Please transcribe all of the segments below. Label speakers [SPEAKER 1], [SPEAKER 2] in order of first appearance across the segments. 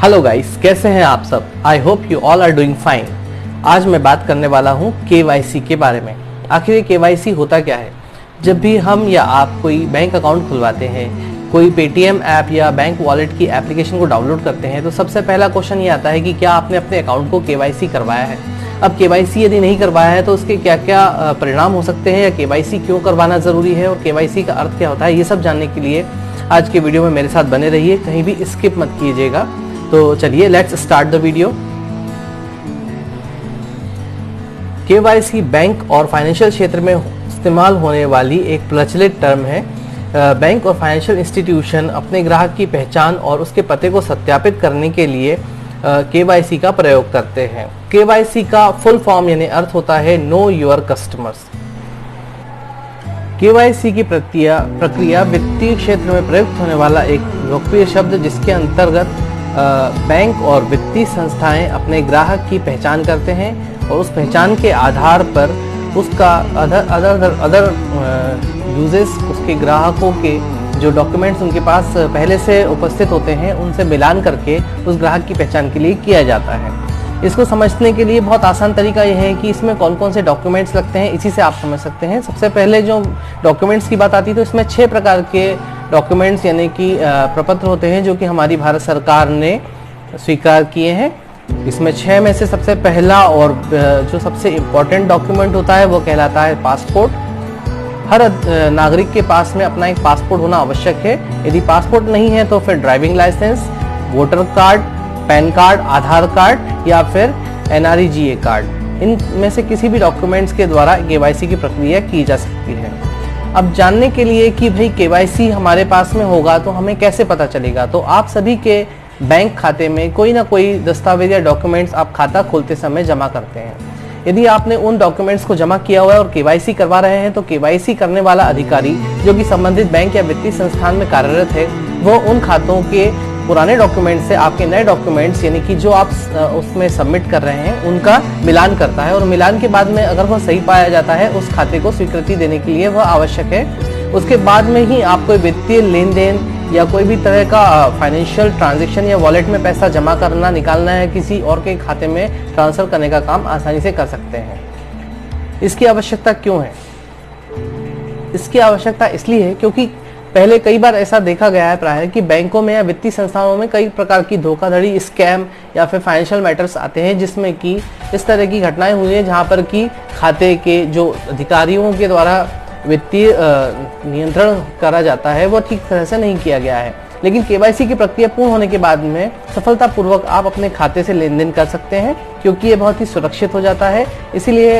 [SPEAKER 1] Hello guys, कैसे हैं आप सब। I hope you all are doing fine. आज मैं बात करने वाला हूं केवाईसी के बारे में। आखिर केवाईसी होता क्या है। जब भी हम या आप कोई बैंक अकाउंट खुलवाते हैं, कोई पेटीएम ऐप या बैंक वॉलेट की एप्लीकेशन को डाउनलोड करते हैं, तो सबसे पहला क्वेश्चन ये आता है कि क्या आपने अपने अकाउंट को केवाईसी करवाया है। अब केवाईसी यदि नहीं करवाया है तो उसके क्या क्या परिणाम हो सकते हैं, या केवाईसी क्यों करवाना ज़रूरी है और केवाईसी का अर्थ क्या होता है, ये सब जानने के लिए आज के वीडियो में मेरे साथ बने रहिए, कहीं भी स्किप मत कीजिएगा। तो चलिए let's start the video. KYC bank और फाइनेंशियल क्षेत्र में इस्तेमाल होने वाली एक प्रचलित टर्म है। बैंक और फाइनेंशियल इंस्टीट्यूशन अपने ग्राहक की पहचान और उसके पते को सत्यापित करने के लिए केवाईसी का प्रयोग करते हैं। केवाईसी का फुल फॉर्म यानी अर्थ होता है नो योर कस्टमर्स। केवाईसी की प्रक्रिया वित्तीय क्षेत्र में प्रयुक्त होने वाला एक लोकप्रिय शब्द, जिसके अंतर्गत बैंक और वित्तीय संस्थाएं अपने ग्राहक की पहचान करते हैं और उस पहचान के आधार पर उसका अदर यूजेस, उसके ग्राहकों के जो डॉक्यूमेंट्स उनके पास पहले से उपस्थित होते हैं उनसे मिलान करके उस ग्राहक की पहचान के लिए किया जाता है। इसको समझने के लिए बहुत आसान तरीका यह है कि इसमें कौन कौन से डॉक्यूमेंट्स लगते हैं, इसी से आप समझ सकते हैं। सबसे पहले जो डॉक्यूमेंट्स की बात आती है तो इसमें 6 प्रकार के डॉक्यूमेंट्स यानी कि प्रपत्र होते हैं जो कि हमारी भारत सरकार ने स्वीकार किए हैं। इसमें 6 में से सबसे पहला और जो सबसे इम्पोर्टेंट डॉक्यूमेंट होता है वो कहलाता है पासपोर्ट। हर नागरिक के पास में अपना एक पासपोर्ट होना आवश्यक है। यदि पासपोर्ट नहीं है तो फिर driving licence, voter card, pan card, Aadhaar card या फिर NREGA कार्ड, इनमें से किसी भी डॉक्यूमेंट्स के द्वारा केवाईसी की प्रक्रिया की जा सकती है। अब जानने के लिए कि भाई केवाईसी हमारे पास में होगा तो हमें कैसे पता चलेगा, तो आप सभी के बैंक खाते में कोई ना कोई दस्तावेज या डॉक्यूमेंट्स आप खाता खोलते समय जमा करते हैं। यदि आपने उन डॉक्यूमेंट्स को जमा किया हुआ है और केवाईसी करवा रहे हैं तो केवाईसी करने वाला अधिकारी जो कि संबंधित बैंक या वित्तीय संस्थान में कार्यरत है, वो उन खातों के पुराने डॉक्यूमेंट से आपके नए डॉक्यूमेंट्स यानी कि जो आप उसमें सबमिट कर रहे हैं उनका मिलान करता है, और मिलान के बाद में अगर वह सही पाया जाता है उस खाते को स्वीकृति देने के लिए वह आवश्यक है। उसके बाद में ही आप कोई वित्तीय लेन देन या कोई भी तरह का फाइनेंशियल ट्रांजैक्शन या वॉलेट में पैसा जमा करना, निकालना है, किसी और के खाते में ट्रांसफर करने का काम आसानी से कर सकते हैं। इसकी आवश्यकता क्यों है? इसकी आवश्यकता इसलिए है क्योंकि पहले कई बार ऐसा देखा गया है प्राय कि बैंकों में या वित्तीय संस्थानों में कई प्रकार की धोखाधड़ी, स्कैम या फिर फाइनेंशियल मैटर्स आते हैं, जिसमें कि इस तरह की घटनाएं हुई हैं जहां पर कि खाते के जो अधिकारियों के द्वारा वित्तीय नियंत्रण करा जाता है वो ठीक तरह से नहीं किया गया है। लेकिन केवाईसी की प्रक्रिया पूर्ण होने के बाद में सफलतापूर्वक आप अपने खाते से लेन देन कर सकते हैं, क्योंकि ये बहुत ही सुरक्षित हो जाता है। इसीलिए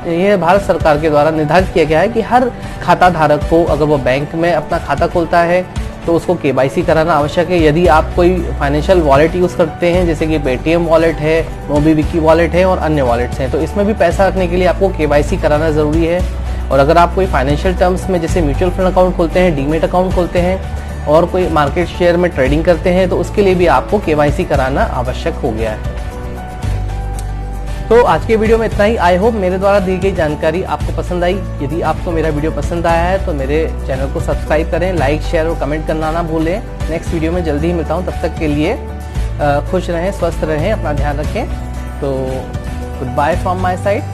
[SPEAKER 1] यह भारत सरकार के द्वारा निर्धारित किया गया है कि हर खाता धारक को अगर वो बैंक में अपना खाता खोलता है तो उसको केवाईसी कराना आवश्यक है। यदि आप कोई फाइनेंशियल वॉलेट यूज़ करते हैं जैसे कि पेटीएम वॉलेट है, मोबीक्विक वॉलेट है और अन्य वॉलेट्स हैं, तो इसमें भी पैसा रखने के लिए आपको केवाईसी कराना ज़रूरी है। और अगर आप कोई फाइनेंशियल टर्म्स में जैसे म्यूचुअल फंड अकाउंट खोलते हैं, डीमेट अकाउंट खोलते हैं और कोई मार्केट शेयर में ट्रेडिंग करते हैं तो उसके लिए भी आपको केवाईसी कराना आवश्यक हो गया है। तो आज के वीडियो में इतना ही। आई होप मेरे द्वारा दी गई जानकारी आपको पसंद आई। यदि आपको मेरा वीडियो पसंद आया है तो मेरे चैनल को सब्सक्राइब करें, लाइक, शेयर और कमेंट करना ना भूलें। नेक्स्ट वीडियो में जल्दी ही मिलता हूँ, तब तक के लिए खुश रहें, स्वस्थ रहें, अपना ध्यान रखें। तो good bye from my side.